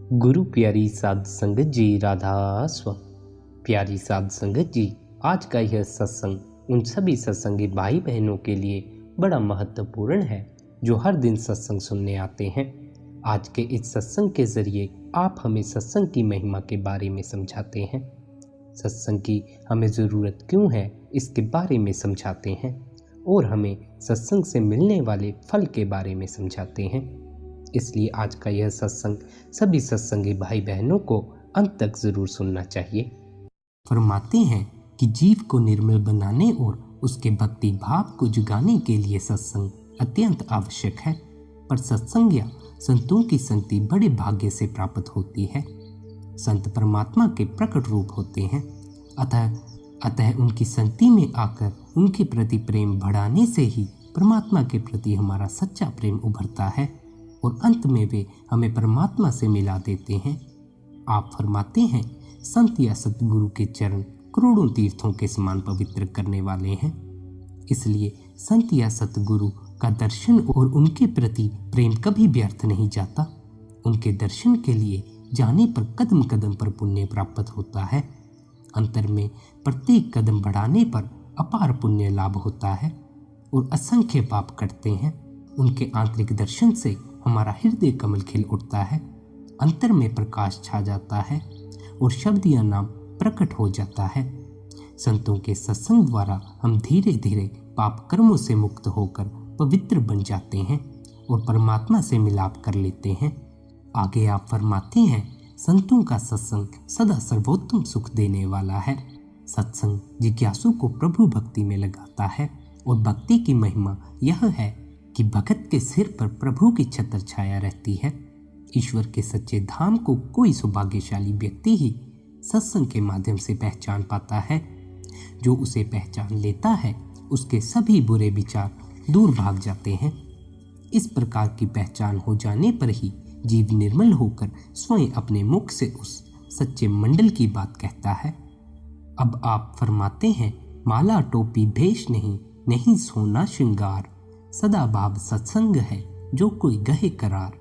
गुरु प्यारी साध संगत जी, राधा स्वामी। प्यारी साध संगत जी, आज का यह सत्संग उन सभी सत्संगी भाई बहनों के लिए बड़ा महत्वपूर्ण है जो हर दिन सत्संग सुनने आते हैं। आज के इस सत्संग के जरिए आप हमें सत्संग की महिमा के बारे में समझाते हैं, सत्संग की हमें ज़रूरत क्यों है इसके बारे में समझाते हैं और हमें सत्संग से मिलने वाले फल के बारे में समझाते हैं। इसलिए आज का यह सत्संग सभी सत्संगी भाई बहनों को अंत तक जरूर सुनना चाहिए। फरमाते हैं कि जीव को निर्मल बनाने और उसके भक्ति भाव को जुगाने के लिए सत्संग अत्यंत आवश्यक है, पर सत्संग या संतों की संगति बड़े भाग्य से प्राप्त होती है। संत परमात्मा के प्रकट रूप होते हैं, अतः उनकी संगति में आकर उनके प्रति प्रेम बढ़ाने से ही परमात्मा के प्रति हमारा सच्चा प्रेम उभरता है और अंत में वे हमें परमात्मा से मिला देते हैं। आप फरमाते हैं, संत या सतगुरु के चरण करोड़ों तीर्थों के समान पवित्र करने वाले हैं। इसलिए संत या सतगुरु का दर्शन और उनके प्रति प्रेम कभी व्यर्थ नहीं जाता। उनके दर्शन के लिए जाने पर कदम कदम पर पुण्य प्राप्त होता है। अंतर में प्रत्येक कदम बढ़ाने पर अपार पुण्य लाभ होता है और असंख्य पाप कटते हैं। उनके आंतरिक दर्शन से हमारा हृदय कमल खिल उठता है, अंतर में प्रकाश छा जाता है और शब्द या नाम प्रकट हो जाता है। संतों के सत्संग द्वारा हम धीरे धीरे पाप कर्मों से मुक्त होकर पवित्र बन जाते हैं और परमात्मा से मिलाप कर लेते हैं। आगे आप फरमाते हैं, संतों का सत्संग सदा सर्वोत्तम सुख देने वाला है। सत्संग जिज्ञासु को प्रभु भक्ति में लगाता है और भक्ति की महिमा यह है कि भगत के सिर पर प्रभु की छत्र छाया रहती है। ईश्वर के सच्चे धाम को कोई सौभाग्यशाली व्यक्ति ही सत्संग के माध्यम से पहचान पाता है। जो उसे पहचान लेता है उसके सभी बुरे विचार दूर भाग जाते हैं। इस प्रकार की पहचान हो जाने पर ही जीव निर्मल होकर स्वयं अपने मुख से उस सच्चे मंडल की बात कहता है। अब आप फरमाते हैं, माला टोपी भेष नहीं सोना श्रृंगार, सदा भाव सत्संग है जो कोई गहे करार।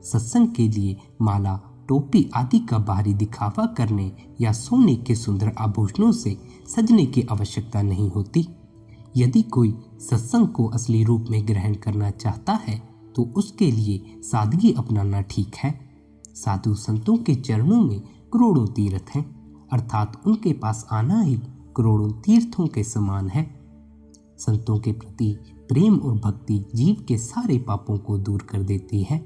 सत्संग के लिए माला टोपी आदि का बाहरी दिखावा करने या सोने के सुंदर आभूषणों से सजने की आवश्यकता नहीं होती। यदि कोई सत्संग को असली रूप में ग्रहण करना चाहता है तो उसके लिए सादगी अपनाना ठीक है। साधु संतों के चरणों में करोड़ों तीर्थ हैं, अर्थात उनके पास आना ही करोड़ों तीर्थों के समान है। संतों के प्रति प्रेम और भक्ति जीव के सारे पापों को दूर कर देती है।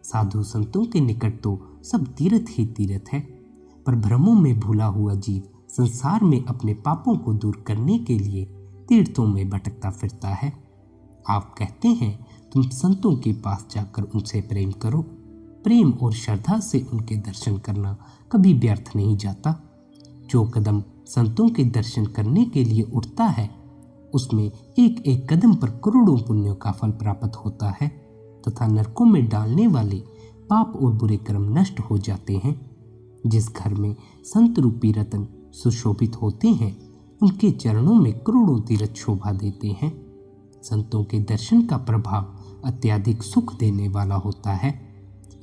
साधु संतों के निकट तो सब तीर्थ ही तीर्थ है, पर भ्रमों में भूला हुआ जीव संसार में अपने पापों को दूर करने के लिए तीर्थों में भटकता फिरता है। आप कहते हैं, तुम संतों के पास जाकर उनसे प्रेम करो। प्रेम और श्रद्धा से उनके दर्शन करना कभी व्यर्थ नहीं जाता। जो कदम संतों के दर्शन करने के लिए उठता है उसमें एक एक कदम पर करोड़ों पुण्यों का फल प्राप्त होता है तथा नरकों में डालने वाले पाप और बुरे कर्म नष्ट हो जाते हैं। जिस घर में संत रूपी रतन सुशोभित होते हैं उनके चरणों में करोड़ों तीर्थ शोभा देते हैं। संतों के दर्शन का प्रभाव अत्यधिक सुख देने वाला होता है।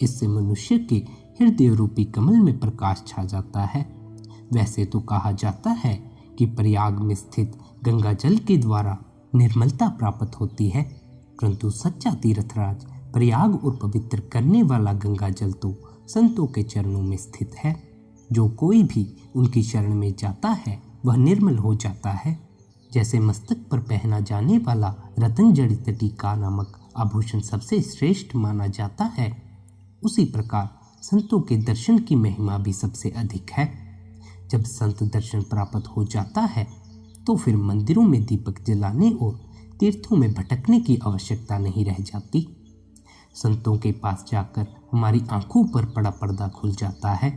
इससे मनुष्य के हृदय रूपी कमल में प्रकाश छा जाता है। वैसे तो कहा जाता है कि प्रयाग में स्थित गंगा जल के द्वारा निर्मलता प्राप्त होती है, परंतु सच्चा तीर्थराज प्रयाग और पवित्र करने वाला गंगा जल तो संतों के चरणों में स्थित है। जो कोई भी उनकी शरण में जाता है वह निर्मल हो जाता है। जैसे मस्तक पर पहना जाने वाला रतन जड़ित टीका नामक आभूषण सबसे श्रेष्ठ माना जाता है, उसी प्रकार संतों के दर्शन की महिमा भी सबसे अधिक है। जब संत दर्शन प्राप्त हो जाता है तो फिर मंदिरों में दीपक जलाने और तीर्थों में भटकने की आवश्यकता नहीं रह जाती। संतों के पास जाकर हमारी आंखों पर पड़ा पर्दा खुल जाता है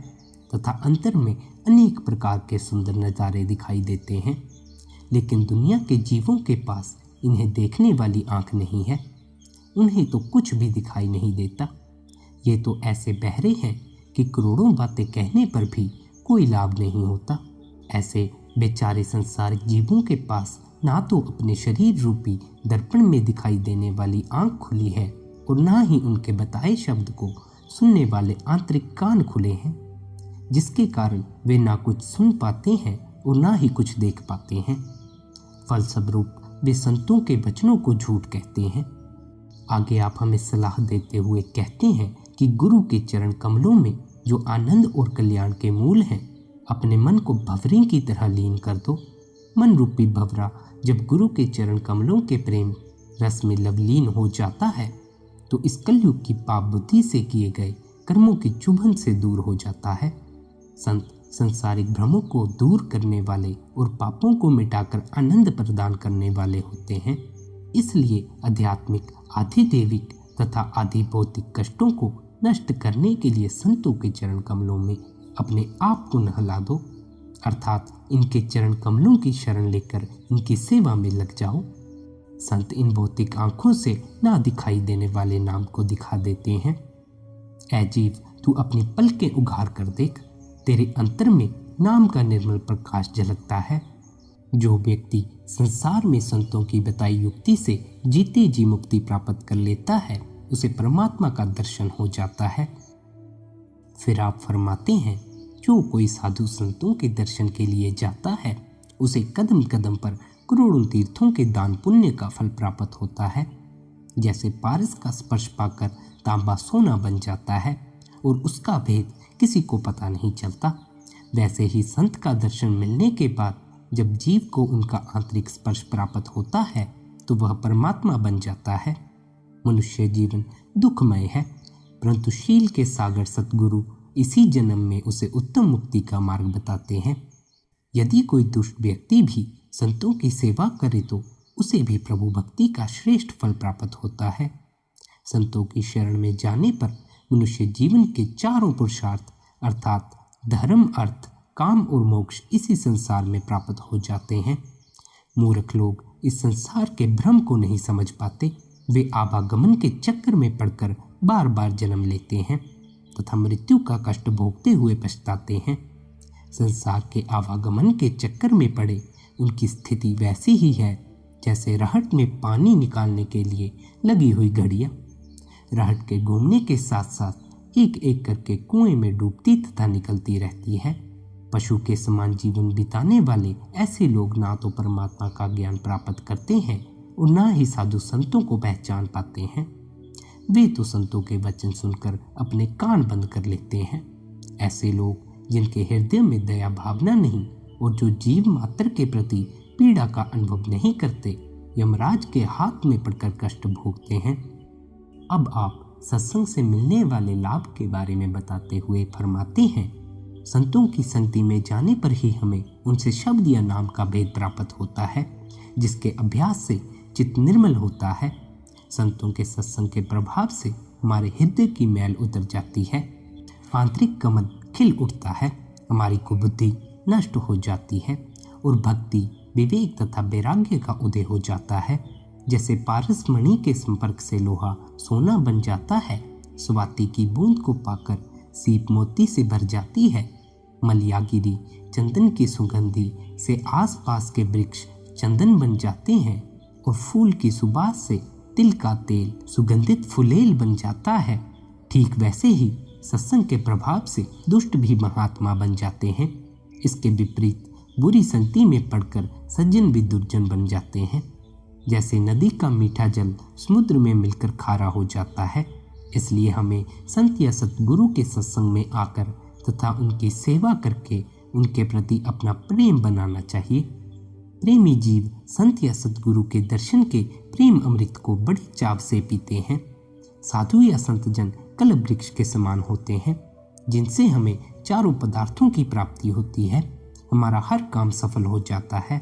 तथा अंतर में अनेक प्रकार के सुंदर नज़ारे दिखाई देते हैं। लेकिन दुनिया के जीवों के पास इन्हें देखने वाली आंख नहीं है, उन्हें तो कुछ भी दिखाई नहीं देता। ये तो ऐसे बहरे हैं कि करोड़ों बातें कहने पर भी कोई लाभ नहीं होता। ऐसे बेचारे संसारिक जीवों के पास ना तो अपने शरीर रूपी दर्पण में दिखाई देने वाली आंख खुली है और ना ही उनके बताए शब्द को सुनने वाले आंतरिक कान खुले हैं, जिसके कारण वे ना कुछ सुन पाते हैं और ना ही कुछ देख पाते हैं। फलस्वरूप वे संतों के वचनों को झूठ कहते हैं। आगे आप हमें सलाह देते हुए कहते हैं कि गुरु के चरण कमलों में जो आनंद और कल्याण के मूल हैं, अपने मन को भंवरे की तरह लीन कर दो। मन रूपी भंवरा जब गुरु के चरण कमलों के प्रेम रस में लवलीन हो जाता है तो इस कलयुग की पाप बुद्धि से किए गए कर्मों की चुभन से दूर हो जाता है। संत संसारिक भ्रमों को दूर करने वाले और पापों को मिटाकर आनंद प्रदान करने वाले होते हैं। इसलिए आध्यात्मिक, आधिदैविक तथा आधि भौतिक कष्टों को नष्ट करने के लिए संतों के चरण कमलों में अपने आप को नहला दो, अर्थात इनके चरण कमलों की शरण लेकर इनकी सेवा में लग जाओ। संत इन भौतिक आंखों से ना दिखाई देने वाले नाम को दिखा देते हैं। ऐ जीव, तू अपनी पलकें उघार कर देख, तेरे अंतर में नाम का निर्मल प्रकाश झलकता है। जो व्यक्ति संसार में संतों की बताई युक्ति से जीते जी मुक्ति प्राप्त कर लेता है, उसे परमात्मा का दर्शन हो जाता है। फिर आप फरमाते हैं, जो कोई साधु संतों के दर्शन के लिए जाता है, उसे कदम कदम पर करोड़ों तीर्थों के दान पुण्य का फल प्राप्त होता है। जैसे पारस का स्पर्श पाकर तांबा सोना बन जाता है और उसका भेद किसी को पता नहीं चलता, वैसे ही संत का दर्शन मिलने के बाद जब जीव को उनका आंतरिक स्पर्श प्राप्त होता है तो वह परमात्मा बन जाता है। मनुष्य जीवन दुखमय है, परंतु शील के सागर सतगुरु इसी जन्म में उसे उत्तम मुक्ति का मार्ग बताते हैं। यदि कोई दुष्ट व्यक्ति भी संतों की सेवा करे तो उसे भी प्रभु भक्ति का श्रेष्ठ फल प्राप्त होता है। संतों की शरण में जाने पर मनुष्य जीवन के चारों पुरुषार्थ अर्थात धर्म, अर्थ, काम और मोक्ष इसी संसार में प्राप्त हो जाते हैं। मूर्ख लोग इस संसार के भ्रम को नहीं समझ पाते। वे आवागमन के चक्कर में पड़कर बार बार जन्म लेते हैं तथा मृत्यु का कष्ट भोगते हुए पछताते हैं। संसार के आवागमन के चक्कर में पड़े उनकी स्थिति वैसी ही है जैसे रहट में पानी निकालने के लिए लगी हुई घड़ियां। रहट के घूमने के साथ साथ एक एक करके कुएं में डूबती तथा निकलती रहती है। पशु के समान जीवन बिताने वाले ऐसे लोग ना तो परमात्मा का ज्ञान प्राप्त करते हैं और ना ही साधु संतों को पहचान पाते हैं। वे तो संतों के वचन सुनकर अपने कान बंद कर लेते हैं। ऐसे लोग जिनके हृदय में दया भावना नहीं और जो जीव मात्र के प्रति पीड़ा का अनुभव नहीं करते, यमराज के हाथ में पड़कर कष्ट भोगते हैं। अब आप सत्संग से मिलने वाले लाभ के बारे में बताते हुए फरमाते हैं, संतों की संगति में जाने पर ही हमें उनसे शब्द या नाम का भेद प्राप्त होता है, जिसके अभ्यास से चित्त निर्मल होता है। संतों के सत्संग के प्रभाव से हमारे हृदय की मैल उतर जाती है, आंतरिक कमल खिल उठता है, हमारी कुबुद्धि नष्ट हो जाती है और भक्ति, विवेक तथा वैराग्य का उदय हो जाता है। जैसे पारस मणि के संपर्क से लोहा सोना बन जाता है, स्वाति की बूंद को पाकर सीप मोती से भर जाती है, मलयागिरी चंदन की सुगंधि से आसपास के वृक्ष चंदन बन जाते हैं और फूल की सुबास से तिल का तेल सुगंधित फुलेल बन जाता है। ठीक वैसे ही सत्संग के प्रभाव से दुष्ट भी महात्मा बन जाते हैं। इसके विपरीत बुरी संगति में पड़कर सज्जन भी दुर्जन बन जाते हैं। जैसे नदी का मीठा जल समुद्र में मिलकर खारा हो जाता है, इसलिए हमें संत या सतगुरु के सत्संग में आकर तथा उनकी सेवा करके उनके प्रति अपना प्रेम बनाना चाहिए। प्रेमी जीव संत या सतगुरु के दर्शन के प्रेम अमृत को बड़ी चाव से पीते हैं। साधु या संत जन कल्प वृक्ष के समान होते हैं, जिनसे हमें चारों पदार्थों की प्राप्ति होती है। हमारा हर काम सफल हो जाता है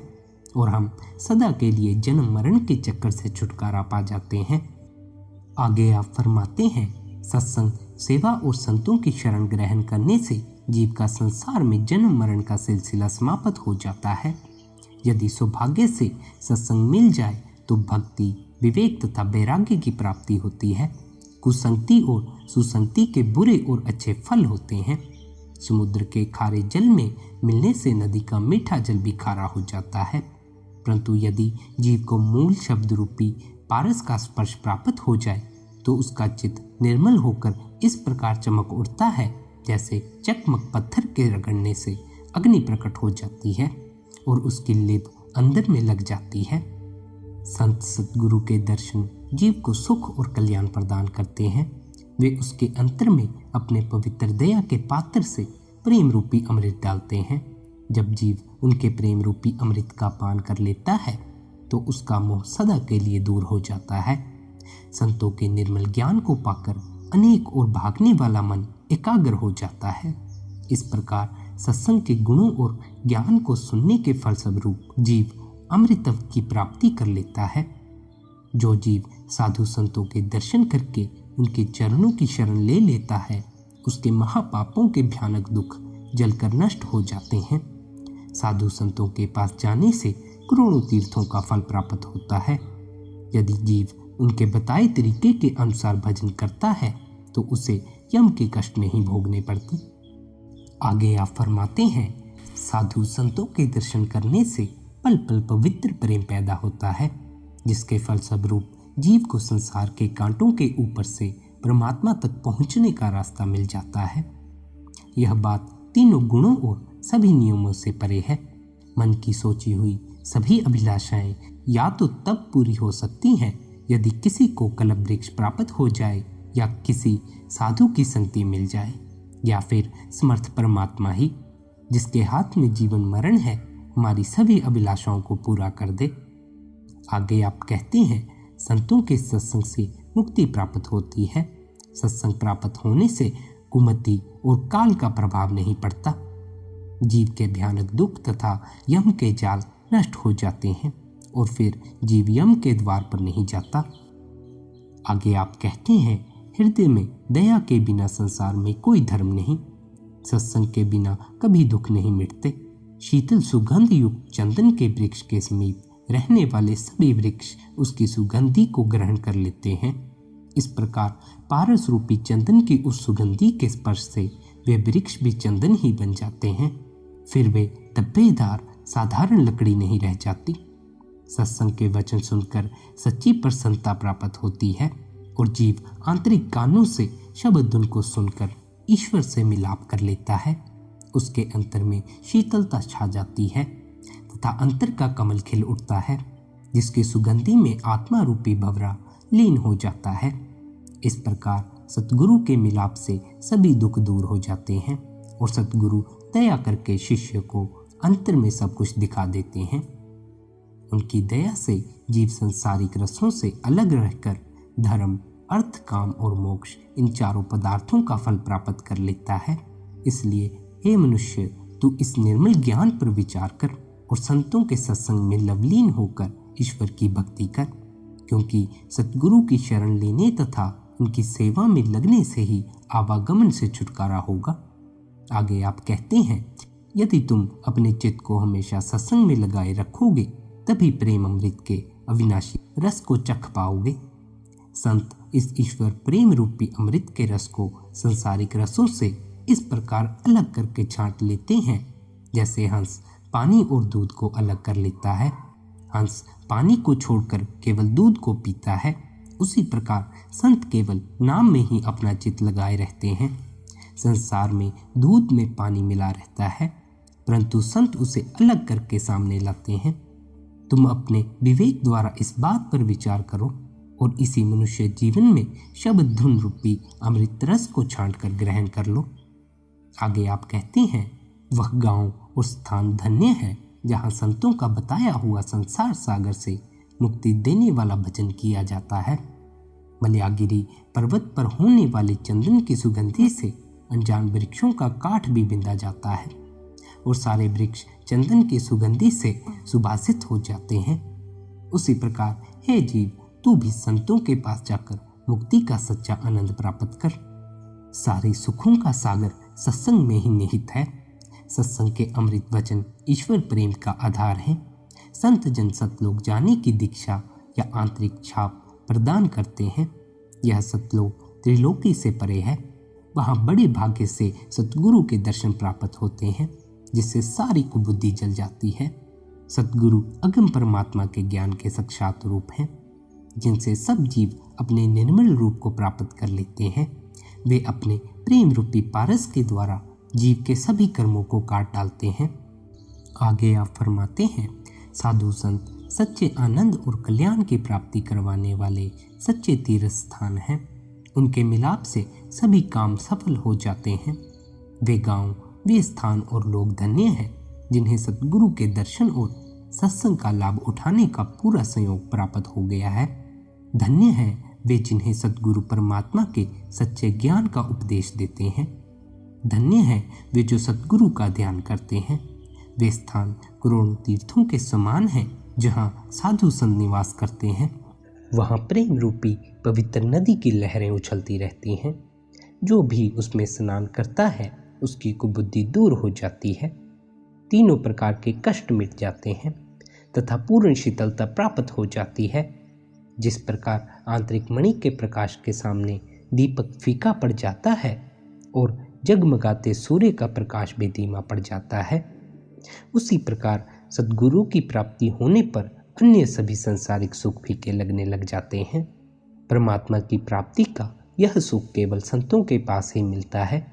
और हम सदा के लिए जन्म मरण के चक्कर से छुटकारा पा जाते हैं। आगे आप फरमाते हैं, सत्संग, सेवा और संतों की शरण ग्रहण करने से जीव का संसार में जन्म मरण का सिलसिला समाप्त हो जाता है। यदि सौभाग्य से सत्संग मिल जाए तो भक्ति, विवेक तथा वैराग्य की प्राप्ति होती है। कुसंगति और सुसंगति के बुरे और अच्छे फल होते हैं। समुद्र के खारे जल में मिलने से नदी का मीठा जल भी खारा हो जाता है, परंतु यदि जीव को मूल शब्द रूपी पारस का स्पर्श प्राप्त हो जाए तो उसका चित्त निर्मल होकर इस प्रकार चमक उठता है जैसे चकमक पत्थर के रगड़ने से अग्नि प्रकट हो जाती है और उसकी लिप अंदर में लग जाती है। संत सतगुरु के दर्शन जीव को सुख और कल्याण प्रदान करते हैं। वे उसके अंतर में अपने पवित्र दया के पात्र से प्रेम रूपी अमृत डालते हैं। जब जीव उनके प्रेम रूपी अमृत का पान कर लेता है तो उसका मोह सदा के लिए दूर हो जाता है। संतों के निर्मल ज्ञान को पाकर अनेक और भागने वाला मन एकाग्र हो जाता है। इस प्रकार सत्संग के गुणों और ज्ञान को सुनने के फलस्वरूप जीव अमृतत्व की प्राप्ति कर लेता है। जो जीव साधु संतों के दर्शन करके उनके चरणों की शरण ले लेता है उसके महापापों के भयानक दुख जलकर नष्ट हो जाते हैं। साधु संतों के पास जाने से करोड़ों तीर्थों का फल प्राप्त होता है। यदि जीव उनके बताए तरीके के अनुसार भजन करता है तो उसे यम के कष्ट नहीं भोगने पड़ते। आगे आप फरमाते हैं, साधु संतों के दर्शन करने से पल पल पवित्र प्रेम पैदा होता है, जिसके फलस्वरूप जीव को संसार के कांटों के ऊपर से परमात्मा तक पहुंचने का रास्ता मिल जाता है। यह बात तीनों गुणों और सभी नियमों से परे है। मन की सोची हुई सभी अभिलाषाएं या तो तब पूरी हो सकती हैं यदि किसी को कल्प वृक्ष प्राप्त हो जाए या किसी साधु की संगति मिल जाए, या फिर समर्थ परमात्मा ही जिसके हाथ में जीवन मरण है हमारी सभी अभिलाषाओं को पूरा कर दे। आगे आप कहते हैं, संतों के सत्संग से मुक्ति प्राप्त होती है। सत्संग प्राप्त होने से कुमति और काल का प्रभाव नहीं पड़ता। जीव के भयानक दुख तथा यम के जाल नष्ट हो जाते हैं और फिर जीव यम के द्वार पर नहीं जाता। आगे आप कहते हैं, हृदय में दया के बिना संसार में कोई धर्म नहीं। सत्संग के बिना कभी दुख नहीं मिटते। शीतल सुगंध युक्त चंदन के वृक्ष के समीप रहने वाले सभी वृक्ष उसकी सुगंधि को ग्रहण कर लेते हैं। इस प्रकार पारस रूपी चंदन की उस सुगंधि के स्पर्श से वे वृक्ष भी चंदन ही बन जाते हैं। फिर वे धब्बेदार साधारण लकड़ी नहीं रह जाती। सत्संग के वचन सुनकर सच्ची प्रसन्नता प्राप्त होती है और जीव आंतरिक कानों से शब्द धुन को सुनकर ईश्वर से मिलाप कर लेता है। उसके अंतर में शीतलता छा जाती है तथा अंतर का कमल खिल उठता है, जिसकी सुगंधि में आत्मा रूपी भंवरा लीन हो जाता है। इस प्रकार सतगुरु के मिलाप से सभी दुख दूर हो जाते हैं और सतगुरु दया करके शिष्य को अंतर में सब कुछ दिखा देते हैं। उनकी दया से जीव संसारिक रसों से अलग रहकर धर्म, अर्थ, काम और मोक्ष इन चारों पदार्थों का फल प्राप्त कर लेता है। इसलिए हे मनुष्य, तू इस निर्मल ज्ञान पर विचार कर और संतों के सत्संग में लवलीन होकर ईश्वर की भक्ति कर, क्योंकि सतगुरु की शरण लेने तथा उनकी सेवा में लगने से ही आवागमन से छुटकारा होगा। आगे आप कहते हैं, यदि तुम अपने चित्त को हमेशा सत्संग में लगाए रखोगे तभी प्रेम अमृत के अविनाशी रस को चख पाओगे। संत इस ईश्वर प्रेम रूपी अमृत के रस को संसारिक रसों से इस प्रकार अलग करके छांट लेते हैं जैसे हंस पानी और दूध को अलग कर लेता है। हंस पानी को छोड़कर केवल दूध को पीता है, उसी प्रकार संत केवल नाम में ही अपना चित्त लगाए रहते हैं। संसार में दूध में पानी मिला रहता है, परंतु संत उसे अलग करके सामने लाते हैं। तुम अपने विवेक द्वारा इस बात पर विचार करो और इसी मनुष्य जीवन में शब्द धुन रूपी अमृत रस को छांट कर ग्रहण कर लो। आगे आप कहते हैं, वह गांव और स्थान धन्य है जहां संतों का बताया हुआ संसार सागर से मुक्ति देने वाला भजन किया जाता है। मलयागिरी पर्वत पर होने वाले चंदन की सुगंधि से अनजान वृक्षों का काठ भी बिंधा जाता है और सारे वृक्ष चंदन की सुगंधि से सुभाषित हो जाते हैं। उसी प्रकार हे जीव, तू भी संतों के पास जाकर मुक्ति का सच्चा आनंद प्राप्त कर। सारे सुखों का सागर सत्संग में ही निहित है। सत्संग के अमृत वचन ईश्वर प्रेम का आधार है। संत जन सतलोक जाने की दीक्षा या आंतरिक छाप प्रदान करते हैं। यह सतलोक त्रिलोकी से परे है। वहाँ बड़े भाग्य से सतगुरु के दर्शन प्राप्त होते हैं, जिससे सारी कुबुद्धि जल जाती है। सतगुरु अगम परमात्मा के ज्ञान के साक्षात रूप हैं। जिनसे सब जीव अपने निर्मल रूप को प्राप्त कर लेते हैं। वे अपने प्रेम रूपी पारस के द्वारा जीव के सभी कर्मों को काट डालते हैं। आगे आप फरमाते हैं, साधु संत सच्चे आनंद और कल्याण की प्राप्ति करवाने वाले सच्चे तीर्थ स्थान हैं। उनके मिलाप से सभी काम सफल हो जाते हैं। वे गांव, वे स्थान और लोग धन्य हैं जिन्हें सतगुरु के दर्शन और सत्संग का लाभ उठाने का पूरा संयोग प्राप्त हो गया है। धन्य हैं वे जिन्हें सतगुरु परमात्मा के सच्चे ज्ञान का उपदेश देते हैं। धन्य हैं वे जो सतगुरु का ध्यान करते हैं। वे स्थान करोड़ों तीर्थों के समान हैं जहाँ साधु संत निवास करते हैं। वहाँ प्रेम रूपी पवित्र नदी की लहरें उछलती रहती हैं। जो भी उसमें स्नान करता है उसकी कुबुद्धि दूर हो जाती है, तीनों प्रकार के कष्ट मिट जाते हैं तथा पूर्ण शीतलता प्राप्त हो जाती है। जिस प्रकार आंतरिक मणि के प्रकाश के सामने दीपक फीका पड़ जाता है और जगमगाते सूर्य का प्रकाश भी धीमा पड़ जाता है, उसी प्रकार सद्गुरु की प्राप्ति होने पर अन्य सभी संसारिक सुख फीके लगने लग जाते हैं। परमात्मा की प्राप्ति का यह सुख केवल संतों के पास ही मिलता है।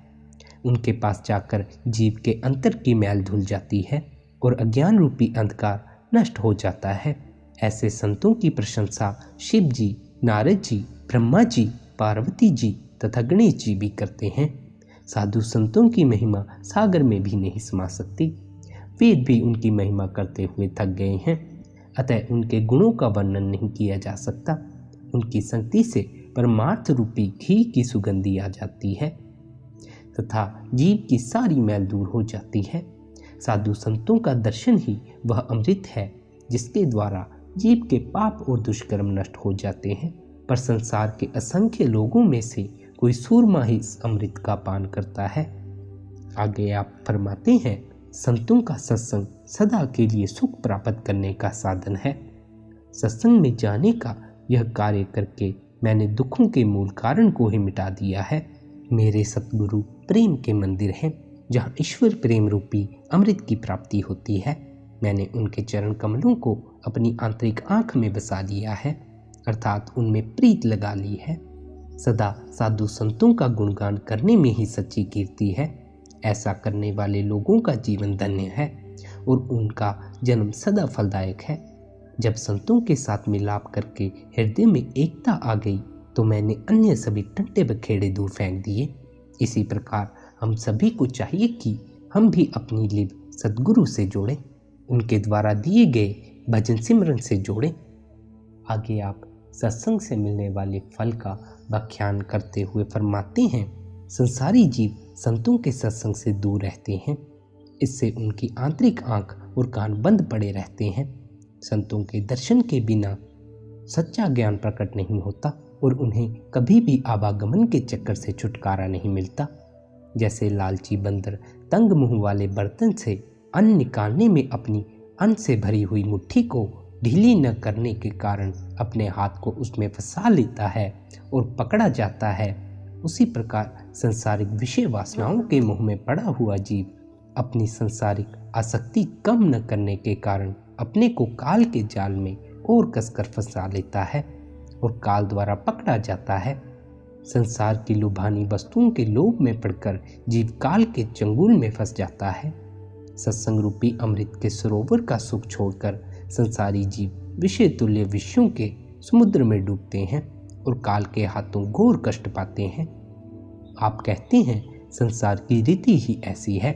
उनके पास जाकर जीव के अंतर की मैल धुल जाती है और अज्ञान रूपी अंधकार नष्ट हो जाता है। ऐसे संतों की प्रशंसा शिव जी, नारद जी, ब्रह्मा जी, पार्वती जी तथा गणेश जी भी करते हैं। साधु संतों की महिमा सागर में भी नहीं समा सकती। वेद भी उनकी महिमा करते हुए थक गए हैं, अतः उनके गुणों का वर्णन नहीं किया जा सकता। उनकी संगति से परमार्थ रूपी घी की सुगंधी आ जाती है तथा जीव की सारी मैल दूर हो जाती है। साधु संतों का दर्शन ही वह अमृत है जिसके द्वारा जीव के पाप और दुष्कर्म नष्ट हो जाते हैं। पर संसार के असंख्य लोगों में से कोई सूरमा ही इस अमृत का पान करता है। आगे आप फरमाते हैं, संतों का सत्संग सदा के लिए सुख प्राप्त करने का साधन है। सत्संग में जाने का यह कार्य करके मैंने दुखों के मूल कारण को ही मिटा दिया है। मेरे सतगुरु प्रेम के मंदिर हैं जहाँ ईश्वर प्रेम रूपी अमृत की प्राप्ति होती है। मैंने उनके चरण कमलों को अपनी आंतरिक आंख में बसा लिया है, अर्थात उनमें प्रीत लगा ली है। सदा साधु संतों का गुणगान करने में ही सच्ची कीर्ति है। ऐसा करने वाले लोगों का जीवन धन्य है और उनका जन्म सदा फलदायक है। जब संतों के साथ मिलाप करके हृदय में एकता आ गई तो मैंने अन्य सभी टंटे बखेड़े दूर फेंक दिए। इसी प्रकार हम सभी को चाहिए कि हम भी अपनी लिव सद्गुरु से जोड़ें, उनके द्वारा दिए गए भजन सिमरन से जोड़ें। आगे आप सत्संग से मिलने वाले फल का व्याख्यान करते हुए फरमाते हैं, संसारी जीव संतों के सत्संग से दूर रहते हैं। इससे उनकी आंतरिक आंख और कान बंद पड़े रहते हैं। संतों के दर्शन के बिना सच्चा ज्ञान प्रकट नहीं होता और उन्हें कभी भी आवागमन के चक्कर से छुटकारा नहीं मिलता। जैसे लालची बंदर तंग मुंह वाले बर्तन से अन्न निकालने में अपनी अन्न से भरी हुई मुट्ठी को ढीली न करने के कारण अपने हाथ को उसमें फंसा लेता है और पकड़ा जाता है, उसी प्रकार संसारिक विषय वासनाओं के मुंह में पड़ा हुआ जीव अपनी संसारिक आसक्ति कम न करने के कारण अपने को काल के जाल में और कसकर फंसा लेता है और काल द्वारा पकड़ा जाता है। संसार की लुभानी वस्तुओं के लोभ में पड़कर जीव काल के चंगुल में फंस जाता है। सत्संग रूपी अमृत के सरोवर का सुख छोड़कर संसारी जीव विषय तुल्य विषयों के समुद्र में डूबते हैं और काल के हाथों घोर कष्ट पाते हैं। आप कहते हैं, संसार की रीति ही ऐसी है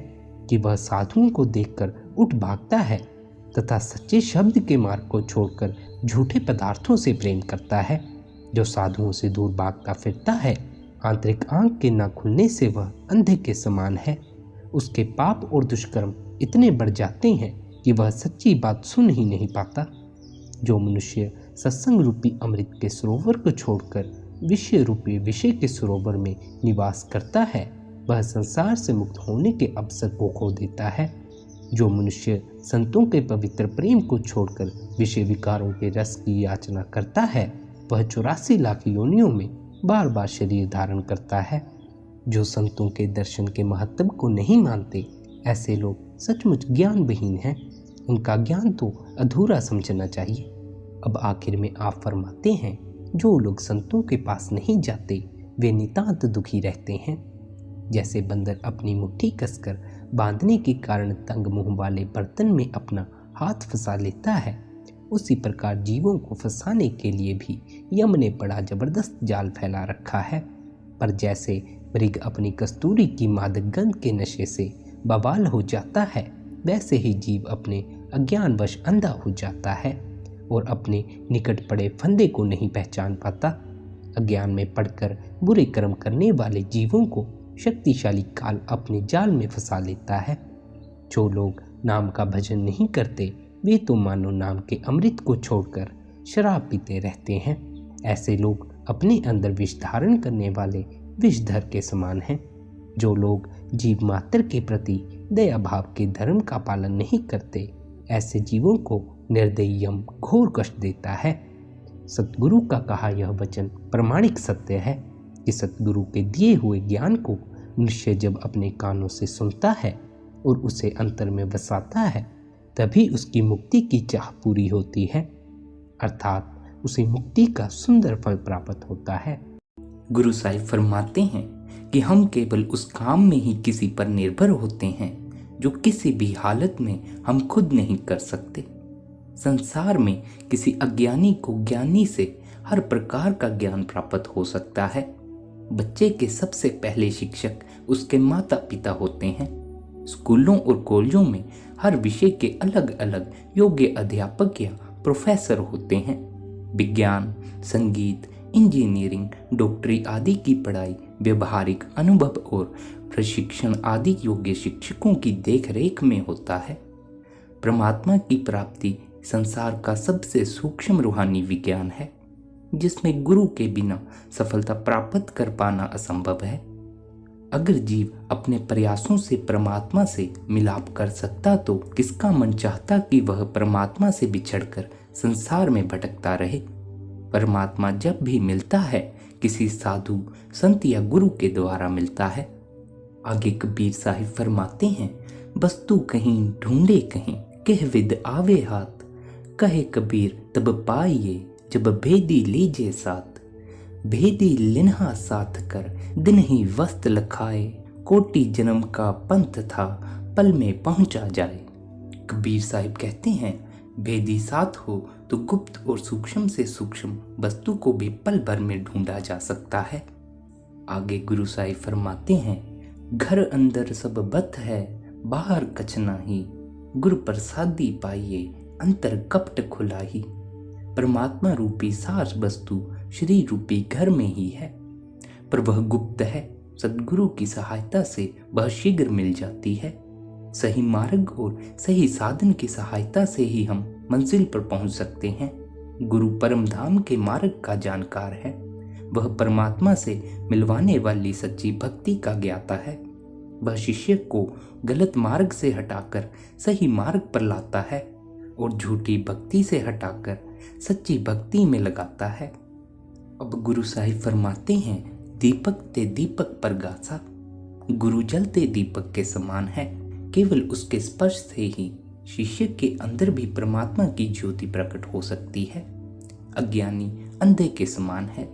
कि वह साधुओं को देखकर उठ भागता है तथा सच्चे शब्द के मार्ग को छोड़कर झूठे पदार्थों से प्रेम करता है। जो साधुओं से दूर भागता फिरता है, आंतरिक आंख के न खुलने से वह अंधे के समान है। उसके पाप और दुष्कर्म इतने बढ़ जाते हैं कि वह सच्ची बात सुन ही नहीं पाता। जो मनुष्य सत्संग रूपी अमृत के सरोवर को छोड़कर विषय रूपी विषय के सरोवर में निवास करता है, वह संसार से मुक्त होने के अवसर को खो देता है। जो मनुष्य संतों के पवित्र प्रेम को छोड़कर विषय विकारों के रस की याचना करता है, वह 84 लाख योनियों में बार बार शरीर धारण करता है। जो संतों के दर्शन के महत्व को नहीं मानते, ऐसे लोग सचमुच ज्ञान विहीन हैं। उनका ज्ञान तो अधूरा समझना चाहिए। अब आखिर में आप फरमाते हैं, जो लोग संतों के पास नहीं जाते वे नितांत दुखी रहते हैं। जैसे बंदर अपनी मुट्ठी कसकर बांधने के कारण तंग मुंह वाले बर्तन में अपना हाथ फंसा लेता है, उसी प्रकार जीवों को फंसाने के लिए भी यम ने बड़ा जबरदस्त जाल फैला रखा है। पर जैसे मृग अपनी कस्तूरी की मादक गंध के नशे से बवाल हो जाता है, वैसे ही जीव अपने अज्ञानवश अंधा हो जाता है और अपने निकट पड़े फंदे को नहीं पहचान पाता। अज्ञान में पड़कर बुरे कर्म करने वाले जीवों को शक्तिशाली काल अपने जाल में फंसा लेता है। जो लोग नाम का भजन नहीं करते वे तो मानो नाम के अमृत को छोड़कर शराब पीते रहते हैं। ऐसे लोग अपने अंदर विष धारण करने वाले विषधर के समान हैं। जो लोग जीव मात्र के प्रति दया भाव के धर्म का पालन नहीं करते, ऐसे जीवों को निर्दयी यम घोर कष्ट देता है। सतगुरु का कहा यह वचन प्रमाणिक सत्य है कि सतगुरु के दिए हुए ज्ञान को मनुष्य जब अपने कानों से सुनता है और उसे अंतर में बसाता है, तभी उसकी मुक्ति की चाह पूरी होती है, अर्थात उसे मुक्ति का सुंदर फल प्राप्त होता है। गुरु साहिब फरमाते हैं कि हम केवल उस काम में ही किसी पर निर्भर होते हैं जो किसी भी हालत में हम खुद नहीं कर सकते। संसार में किसी अज्ञानी को ज्ञानी से हर प्रकार का ज्ञान प्राप्त हो सकता है। बच्चे के सबसे पहले शिक्षक उसके माता पिता होते हैं। स्कूलों और कॉलेजों में हर विषय के अलग अलग योग्य अध्यापक या प्रोफेसर होते हैं। विज्ञान, संगीत, इंजीनियरिंग, डॉक्टरी आदि की पढ़ाई व्यवहारिक अनुभव और प्रशिक्षण आदि योग्य शिक्षकों की देखरेख में होता है। परमात्मा की प्राप्ति संसार का सबसे सूक्ष्म रूहानी विज्ञान है, जिसमें गुरु के बिना सफलता प्राप्त कर पाना असंभव है। अगर जीव अपने प्रयासों से परमात्मा से मिलाप कर सकता तो किसका मन चाहता कि वह परमात्मा से बिछड़कर संसार में भटकता रहे। परमात्मा जब भी मिलता है किसी साधु, संत या गुरु के द्वारा मिलता है। आगे कबीर साहिब फरमाते हैं, वस्तु कहीं ढूंढे कहीं कह विद आवे हाथ, कहे कबीर तब पाइए जब भेदी लीजे साथ। भेदी लिन्हा साथ कर दिन ही वस्त लखाए, कोटि जन्म का पंथ था पल में पहुंचा जाए। कबीर साहिब कहते हैं, भेदी साथ हो तो गुप्त और सूक्ष्म से सूक्ष्म वस्तु को भी पल भर में ढूंढा जा सकता है। आगे गुरु साहिब फरमाते हैं, घर अंदर सब बत है बाहर कछ नाही, गुरु प्रसादी पाइए अंतर कपट खुला ही। परमात्मा रूपी सार वस्तु शरीर रूपी घर में ही है, पर वह गुप्त है। सद्गुरु की सहायता से वह शीघ्र मिल जाती है। सही मार्ग और सही साधन की सहायता से ही हम मंजिल पर पहुंच सकते हैं। गुरु परम धाम के मार्ग का जानकार है। वह परमात्मा से मिलवाने वाली सच्ची भक्ति का ज्ञाता है। वह शिष्य को गलत मार्ग से हटाकर सही मार्ग पर लाता है और झूठी भक्ति से हटाकर सच्ची भक्ति में लगाता है। अब गुरु साहिब फरमाते हैं, दीपक ते दीपक पर गासा। गुरु जलते दीपक के समान है। केवल उसके स्पर्श से ही शिष्य के अंदर भी परमात्मा की ज्योति प्रकट हो सकती है। अज्ञानी अंधे के समान है।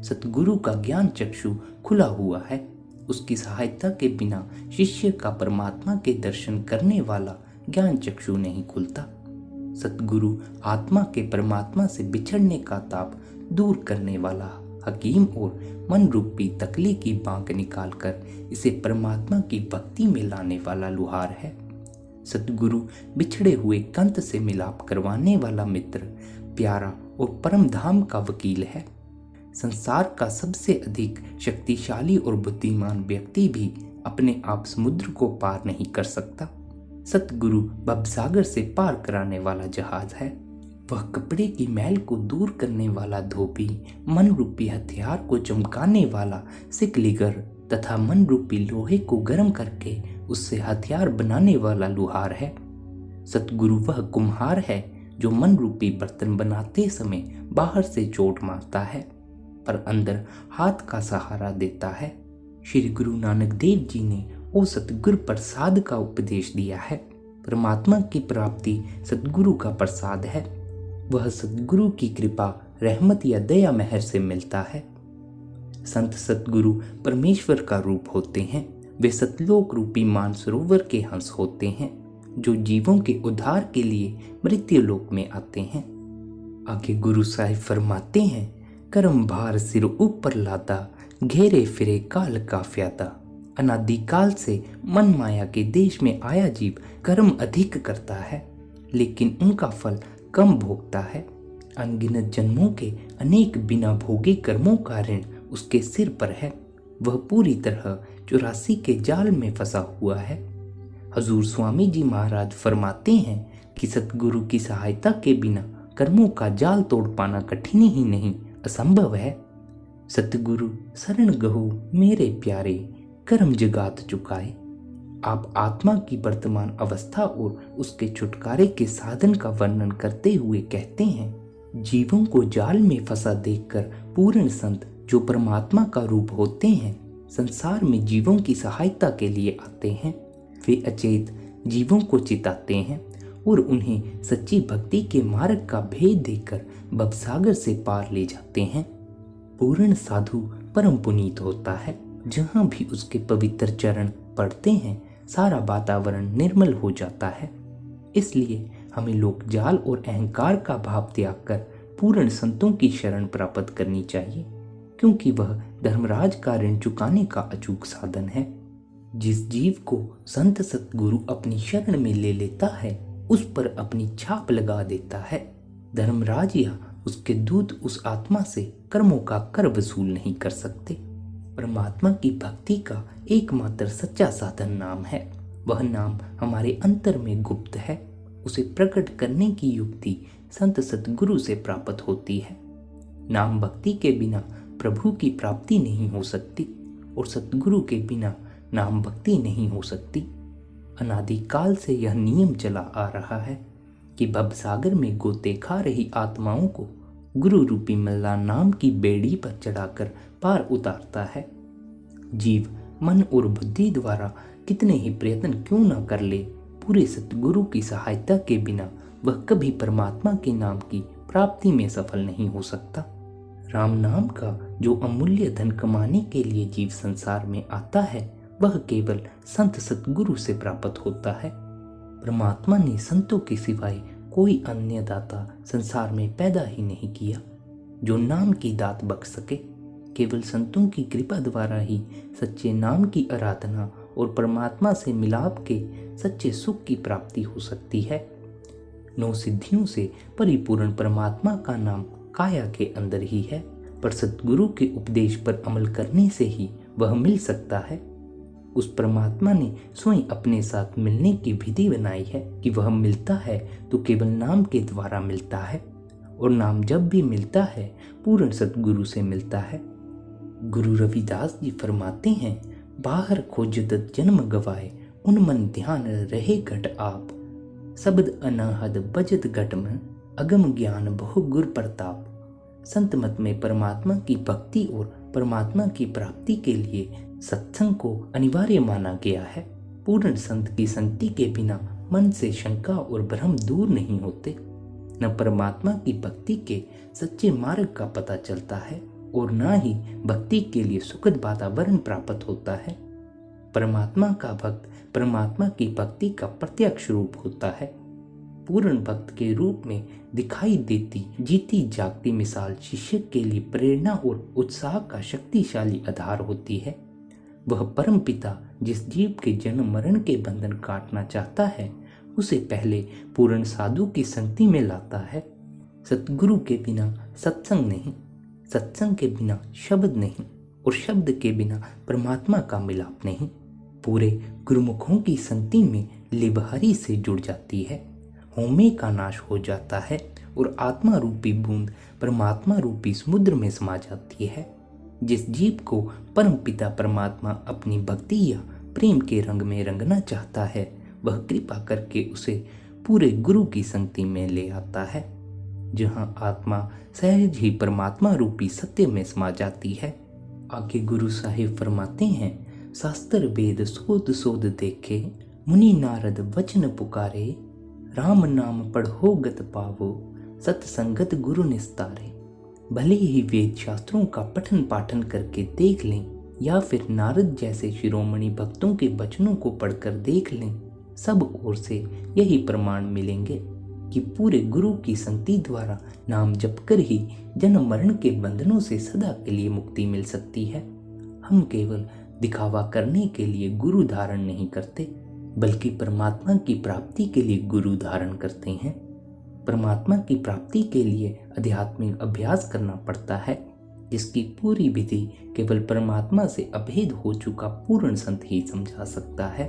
सतगुरु का ज्ञान चक्षु खुला हुआ है। उसकी सहायता के बिना शिष्य का परमात्मा के दर्शन करने वाला ज्ञान चक्षु नहीं खुलता। सतगुरु आत्मा के परमात्मा से बिछड़ने का ताप दूर करने वाला हकीम और मन रूपी तकली की बांक निकालकर इसे परमात्मा की भक्ति में लाने वाला लुहार है। सतगुरु बिछड़े हुए कंत से मिलाप करवाने वाला मित्र, प्यारा और परम धाम का वकील है। संसार का सबसे अधिक शक्तिशाली और बुद्धिमान व्यक्ति भी अपने आप समुद्र को पार नहीं कर सकता। सतगुरु भवसागर से पार कराने वाला जहाज है। वह कपड़े की मैल को दूर करने वाला धोबी, मन रूपी हथियार को चमकाने वाला सिकलीगर तथा मन रूपी लोहे को गर्म करके उससे हथियार बनाने वाला लुहार है। सतगुरु वह कुम्हार है जो मन रूपी बर्तन बनाते समय बाहर से चोट मारता है पर अंदर हाथ का सहारा देता है। श्री गुरु नानक देव जी ने ओ सतगुरु प्रसाद का उपदेश दिया है। परमात्मा की प्राप्ति सतगुरु का प्रसाद है। वह सतगुरु की कृपा, रहमत या दया मेहर से मिलता है। संत सतगुरु परमेश्वर का रूप होते हैं। वे सतलोक रूपी मानसरोवर के हंस होते हैं जो जीवों के उद्धार के लिए मृत्युलोक में आते हैं। आगे गुरु साहिब फरमाते हैं, कर्म भार सिर ऊपर लादा, घेरे फिरे काल का फ्यादा। अनादिकाल से मन माया के देश में आया जीव कर्म अधिक करता है, लेकिन उनका फल कम भोगता है। अनगिनत जन्मों के अनेक बिना भोगे कर्मों का ऋण उसके सिर पर है। वह पूरी तरह 84 के जाल में फंसा हुआ है। हजूर स्वामी जी महाराज फरमाते हैं कि सतगुरु की सहायता के बिना कर्मों का जाल तोड़ पाना कठिन ही नहीं, असंभव है। सतगुरु शरण गहो मेरे प्यारे, कर्म जगात चुकाए। आप आत्मा की वर्तमान अवस्था और उसके छुटकारे के साधन का वर्णन करते हुए कहते हैं, जीवों को जाल में फंसा देखकर पूर्ण संत जो परमात्मा का रूप होते हैं, संसार में जीवों की सहायता के लिए आते हैं। वे अचेत जीवों को चिताते हैं और उन्हें सच्ची भक्ति के मार्ग का भेद देकर भवसागर से पार ले जाते हैं। पूर्ण साधु परम पुनीत होता है। जहाँ भी उसके पवित्र चरण पड़ते हैं, सारा वातावरण निर्मल हो जाता है। इसलिए हमें लोक जाल और अहंकार का भाव त्याग कर पूर्ण संतों की शरण प्राप्त करनी चाहिए, क्योंकि वह धर्मराज का ऋण चुकाने का अचूक साधन है। जिस जीव को संत सतगुरु अपनी शरण में ले लेता है, उस पर अपनी छाप लगा देता है। धर्मराज या उसके दूत उस आत्मा से कर्मों का कर वसूल नहीं कर सकते। परमात्मा की भक्ति का एकमात्र सच्चा साधन नाम है। वह नाम हमारे अंतर में गुप्त है। उसे प्रकट करने की युक्ति संत सतगुरु से प्राप्त होती है। नाम भक्ति के बिना प्रभु की प्राप्ति नहीं हो सकती और सतगुरु के बिना नाम भक्ति नहीं हो सकती। अनादिकाल से यह नियम चला आ रहा है कि भवसागर में गोते खा रही आत्माओं को गुरु रूपी मल्ला नाम की बेड़ी पर चढ़ाकर पार उतारता है। जीव मन और बुद्धि द्वारा कितने ही प्रयत्न क्यों न कर ले, पूरे सतगुरु की सहायता के बिना वह कभी परमात्मा के नाम की प्राप्ति में सफल नहीं हो सकता। राम नाम का जो अमूल्य धन कमाने के लिए जीव संसार में आता है, वह केवल संत सतगुरु से प्राप्त होता है। परमात्मा ने संतों के सिवाय कोई अन्य दाता संसार में पैदा ही नहीं किया जो नाम की दात बख्श सके। केवल संतों की कृपा द्वारा ही सच्चे नाम की आराधना और परमात्मा से मिलाप के सच्चे सुख की प्राप्ति हो सकती है। 9 सिद्धियों से परिपूर्ण परमात्मा का नाम काया के अंदर ही है, पर सतगुरु के उपदेश पर अमल करने से ही वह मिल सकता है। उस परमात्मा ने स्वयं अपने साथ मिलने की विधि बनाई है कि वह मिलता है तो केवल नाम के द्वारा मिलता है, और नाम जब भी मिलता है पूर्ण सतगुरु से मिलता है। गुरु रविदास जी फरमाते हैं, बाहर खोजत जन्म गवाए, उन मन ध्यान रहे घट आप। शब्द अनाहद बजत घट में, अगम ज्ञान बहु गुर प्रताप। संत मत में परमात्मा की भक्ति और परमात्मा की प्राप्ति के लिए सत्संग को अनिवार्य माना गया है। पूर्ण संत की संगति के बिना मन से शंका और भ्रम दूर नहीं होते, न परमात्मा की भक्ति के सच्चे मार्ग का पता चलता है और न ही भक्ति के लिए सुखद वातावरण प्राप्त होता है। परमात्मा का भक्त परमात्मा की भक्ति का प्रत्यक्ष रूप होता है। पूर्ण भक्त के रूप में दिखाई देती जीती जागती मिसाल शिष्य के लिए प्रेरणा और उत्साह का शक्तिशाली आधार होती है। वह परम पिता जिस जीव के जन्म मरण के बंधन काटना चाहता है, उसे पहले पूर्ण साधु की संगति में लाता है। सतगुरु के बिना सत्संग नहीं, सत्संग के बिना शब्द नहीं, और शब्द के बिना परमात्मा का मिलाप नहीं। पूरे गुरुमुखों की संगति में लिबहरी से जुड़ जाती है, होमे का नाश हो जाता है और आत्मा रूपी बूंद परमात्मा रूपी समुद्र में समा जाती है। जिस जीव को परम पिता परमात्मा अपनी भक्ति या प्रेम के रंग में रंगना चाहता है, वह कृपा करके उसे पूरे गुरु की संगति में ले आता है, जहाँ आत्मा सहज ही परमात्मा रूपी सत्य में समा जाती है। आगे गुरु साहिब फरमाते हैं, शास्त्र वेद सोध सोध देखे, मुनि नारद वचन पुकारे, राम नाम पढ़ो गत पावो, सत्संगत गुरु निस्तारे। भले ही वेद शास्त्रों का पठन पाठन करके देख लें या फिर नारद जैसे शिरोमणि भक्तों के वचनों को पढ़कर देख लें, सब ओर से यही प्रमाण मिलेंगे कि पूरे गुरु की संगति द्वारा नाम जपकर ही जन्म मरण के बंधनों से सदा के लिए मुक्ति मिल सकती है। हम केवल दिखावा करने के लिए गुरु धारण नहीं करते, बल्कि परमात्मा की प्राप्ति के लिए गुरु धारण करते हैं। परमात्मा की प्राप्ति के लिए आध्यात्मिक अभ्यास करना पड़ता है, जिसकी पूरी विधि केवल परमात्मा से अभेद हो चुका पूर्ण संत ही समझा सकता है।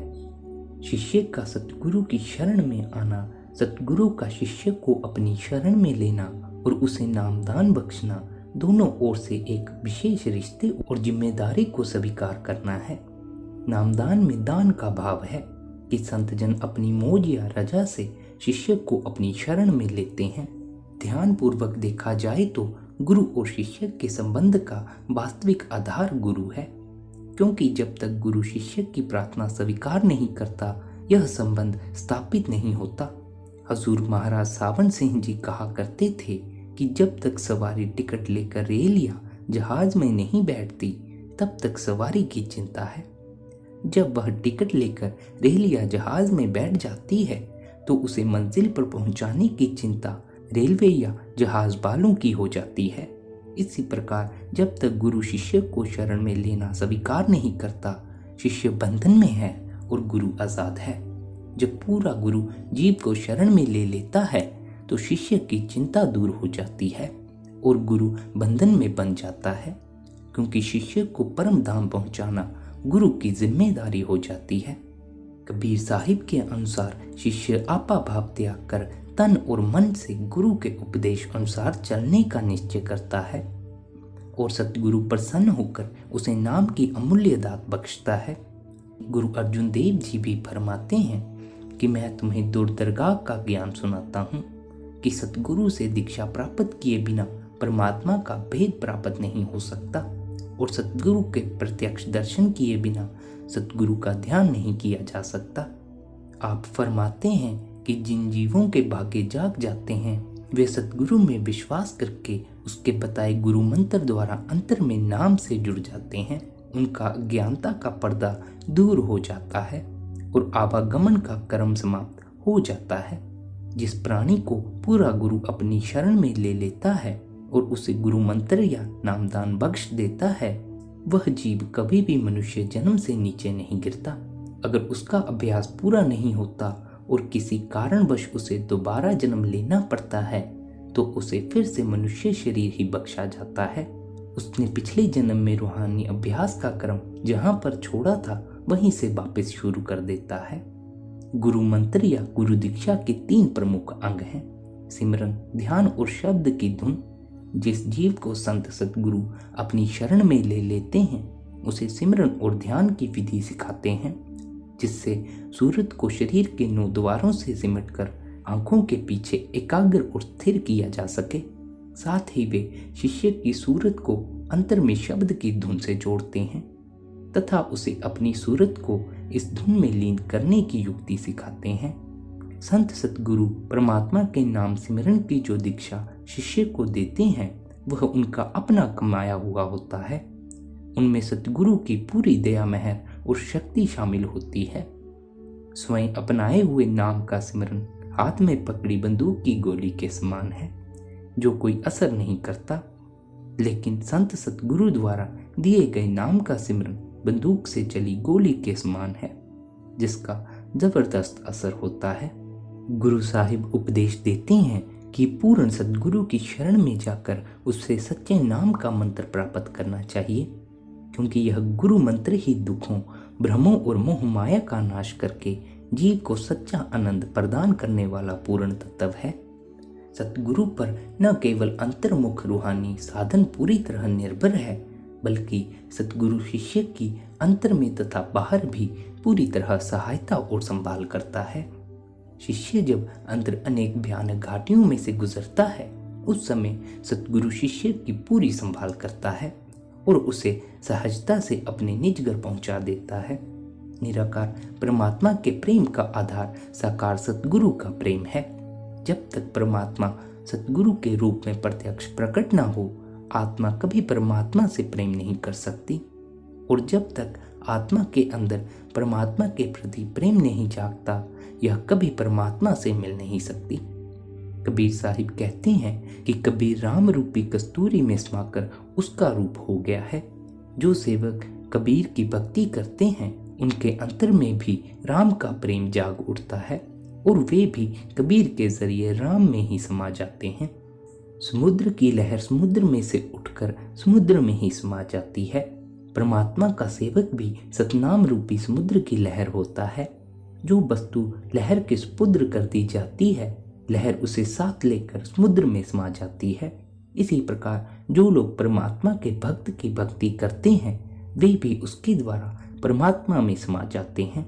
शिष्य का सतगुरु की शरण में आना, सतगुरु का शिष्य को अपनी शरण में लेना और उसे नामदान बख्शना, दोनों ओर से एक विशेष रिश्ते और जिम्मेदारी को स्वीकार करना है। नामदान में दान का भाव है कि संत जन अपनी मौज या रजा से शिष्य को अपनी शरण में लेते हैं। ध्यान पूर्वक देखा जाए तो गुरु और शिष्य के संबंध का वास्तविक आधार गुरु है, क्योंकि जब तक गुरु शिष्य की प्रार्थना स्वीकार नहीं करता, यह संबंध स्थापित नहीं होता। हजूर महाराज सावन सिंह जी कहा करते थे कि जब तक सवारी टिकट लेकर रेल या जहाज में नहीं बैठती, तब तक सवारी की चिंता है। जब वह टिकट लेकर रेल या जहाज में बैठ जाती है, तो उसे मंजिल पर पहुंचाने की चिंता रेलवे या जहाज वालों की हो जाती है। इसी प्रकार जब तक गुरु शिष्य को शरण में लेना स्वीकार नहीं करता, शिष्य बंधन में है और गुरु आजाद है। जब पूरा गुरु जीव को शरण में ले लेता है, तो शिष्य की चिंता दूर हो जाती है और गुरु बंधन में बन जाता है, क्योंकि शिष्य को परम धाम पहुंचाना गुरु की जिम्मेदारी हो जाती है। कबीर साहिब के अनुसार शिष्य आपा भाव त्याग कर तन और मन से गुरु के उपदेश अनुसार चलने का निश्चय करता है और सतगुरु प्रसन्न होकर उसे नाम की अमूल्य दात बख्शता है। गुरु अर्जुन देव जी भी फरमाते हैं कि मैं तुम्हें दूरदरगाह का ज्ञान सुनाता हूँ कि सतगुरु से दीक्षा प्राप्त किए बिना परमात्मा का भेद प्राप्त नहीं हो सकता और सतगुरु के प्रत्यक्ष दर्शन किए बिना सतगुरु का ध्यान नहीं किया जा सकता। आप फरमाते हैं कि जिन जीवों के भाग्य जाग जाते हैं, वे सतगुरु में विश्वास करके उसके बताए गुरु मंत्र द्वारा अंतर में नाम से जुड़ जाते हैं। उनका अज्ञानता का पर्दा दूर हो जाता है और आवागमन का कर्म समाप्त हो जाता है। जिस प्राणी को पूरा गुरु अपनी शरण में ले लेता है और उसे गुरु मंत्र या नामदान बख्श देता है, वह जीव कभी भी मनुष्य जन्म से नीचे नहीं गिरता। अगर उसका अभ्यास पूरा नहीं होता और किसी कारणवश उसे दोबारा जन्म लेना पड़ता है, तो उसे फिर से मनुष्य शरीर ही बख्शा जाता है। उसने पिछले जन्म में रूहानी अभ्यास का क्रम जहां पर छोड़ा था, वहीं से वापस शुरू कर देता है। गुरु मंत्र या गुरु दीक्षा के 3 प्रमुख अंग हैं: सिमरन, ध्यान और शब्द की धुन। जिस जीव को संत सतगुरु अपनी शरण में ले लेते हैं, उसे सिमरन और ध्यान की विधि सिखाते हैं, जिससे सूरत को शरीर के 9 द्वारों से सिमटकर आंखों के पीछे एकाग्र और स्थिर किया जा सके। साथ ही वे शिष्य की सूरत को अंतर में शब्द की धुन से जोड़ते हैं तथा उसे अपनी सूरत को इस धुन में लीन करने की युक्ति सिखाते हैं। संत सतगुरु परमात्मा के नाम सिमरन की जो दीक्षा शिष्य को देते हैं, वह उनका अपना कमाया हुआ होता है। उनमें सतगुरु की पूरी दया मेहर और शक्ति शामिल होती है। स्वयं अपनाए हुए नाम का सिमरन हाथ में पकड़ी बंदूक की गोली के समान है, जो कोई असर नहीं करता। लेकिन संत सतगुरु द्वारा दिए गए नाम का सिमरन बंदूक से चली गोली के समान है, जिसका जबरदस्त असर होता है। गुरु साहिब उपदेश देते हैं कि पूर्ण सतगुरु की शरण में जाकर उससे सच्चे नाम का मंत्र प्राप्त करना चाहिए, क्योंकि यह गुरु मंत्र ही दुखों, भ्रमों और मोह माया का नाश करके जीव को सच्चा आनंद प्रदान करने वाला पूर्ण तत्व है। सतगुरु पर न केवल अंतर्मुख रूहानी साधन पूरी तरह निर्भर है, बल्कि सतगुरु शिष्य की अंतर में तथा बाहर भी पूरी तरह सहायता और संभाल करता है। शिष्य जब अंतर अनेक भयानक घाटियों में से गुजरता है, उस समय सतगुरु शिष्य की पूरी संभाल करता है और उसे सहजता से अपने निज घर पहुंचा देता है। निराकार परमात्मा के प्रेम का आधार साकार सतगुरु का प्रेम है। जब तक परमात्मा सतगुरु के रूप में प्रत्यक्ष प्रकट न हो, आत्मा कभी परमात्मा से प्रेम नहीं कर सकती। और जब तक आत्मा के अंदर परमात्मा के प्रति प्रेम नहीं जागता, यह कभी परमात्मा से मिल नहीं सकती। कबीर साहिब कहते हैं कि कबीर राम रूपी कस्तूरी में समाकर उसका रूप हो गया है। जो सेवक कबीर की भक्ति करते हैं, उनके अंतर में भी राम का प्रेम जाग उठता है और वे भी कबीर के जरिए राम में ही समा जाते हैं। समुद्र की लहर समुद्र में से उठकर समुद्र में ही समा जाती है। परमात्मा का सेवक भी सतनाम रूपी समुद्र की लहर होता है। जो वस्तु लहर के सुपुर्द कर दी जाती है, लहर उसे साथ लेकर समुद्र में समा जाती है। इसी प्रकार जो लोग परमात्मा के भक्त की भक्ति करते हैं, वे भी उसके द्वारा परमात्मा में समा जाते हैं।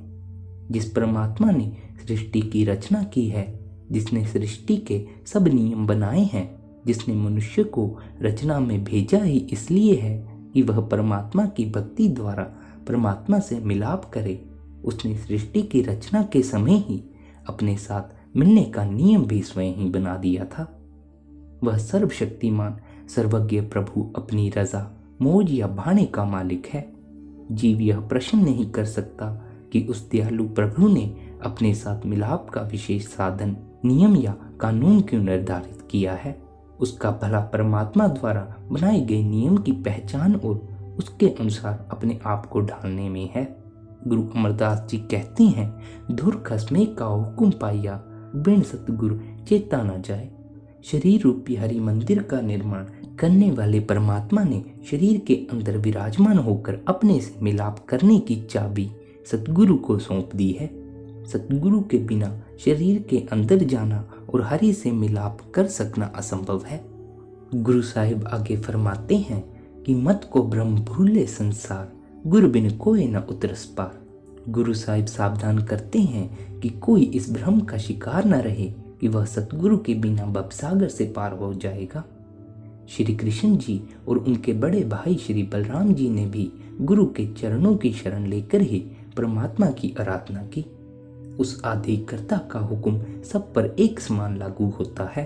जिस परमात्मा ने सृष्टि की रचना की है, जिसने सृष्टि के सब नियम बनाए हैं, जिसने मनुष्य को रचना में भेजा ही इसलिए है कि वह परमात्मा की भक्ति द्वारा परमात्मा से मिलाप करे, उसने सृष्टि की रचना के समय ही अपने साथ मिलने का नियम भी स्वयं ही बना दिया था। वह सर्वशक्तिमान सर्वज्ञ प्रभु अपनी रजा, मौज या भाने का मालिक है। जीव यह प्रश्न नहीं कर सकता कि उस दयालु प्रभु ने अपने साथ मिलाप का विशेष साधन, नियम या कानून क्यों निर्धारित किया है। उसका भला परमात्मा द्वारा बनाए गए नियम की पहचान और उसके अनुसार अपने आप को ढालने में है। गुरु अमरदास जी कहते हैं, धुर खसमे का हुक्म पाया, बिन सतगुरु चेता न जाए। शरीर रूपी हरि मंदिर का निर्माण करने वाले परमात्मा ने शरीर के अंदर विराजमान होकर अपने से मिलाप करने की चाबी सतगुरु को सौंप दी है। सतगुरु के बिना शरीर के अंदर जाना और हरि से मिलाप कर सकना असंभव है। गुरु साहिब आगे फरमाते हैं कि मत को ब्रह्म भूले संसार, गुरु बिन कोई न उतरस पार। गुरु साहिब सावधान करते हैं कि कोई इस भ्रम का शिकार न रहे कि वह सतगुरु के बिना भवसागर से पार हो जाएगा। श्री कृष्ण जी और उनके बड़े भाई श्री बलराम जी ने भी गुरु के चरणों की शरण लेकर ही परमात्मा की आराधना की। उस आधिकर्ता का हुक्म सब पर एक समान लागू होता है।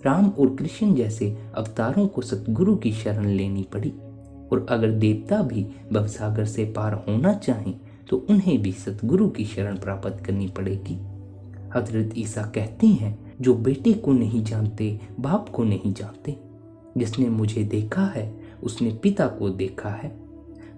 राम और कृष्ण जैसे अवतारों को सतगुरु की शरण लेनी पड़ी, और अगर देवता भी भवसागर से पार होना चाहें तो उन्हें भी सतगुरु की शरण प्राप्त करनी पड़ेगी। हजरत ईसा कहते हैं, जो बेटे को नहीं जानते बाप को नहीं जानते। जिसने मुझे देखा है उसने पिता को देखा है।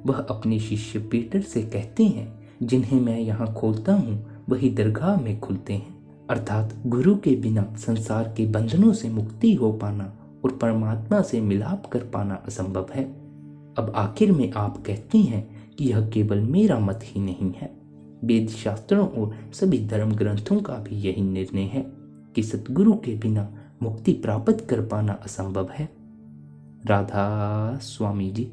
वह अपने शिष्य पीटर से कहते हैं, जिन्हें मैं यहाँ खोलता हूँ वही दरगाह में खुलते हैं। अर्थात गुरु के बिना संसार के बंधनों से मुक्ति हो पाना और परमात्मा से मिलाप कर पाना असंभव है। अब आखिर में आप कहते हैं कि यह केवल मेरा मत ही नहीं है, वेद शास्त्रों और सभी धर्म ग्रंथों का भी यही निर्णय है कि सतगुरु के बिना मुक्ति प्राप्त कर पाना असंभव है। राधा स्वामी जी।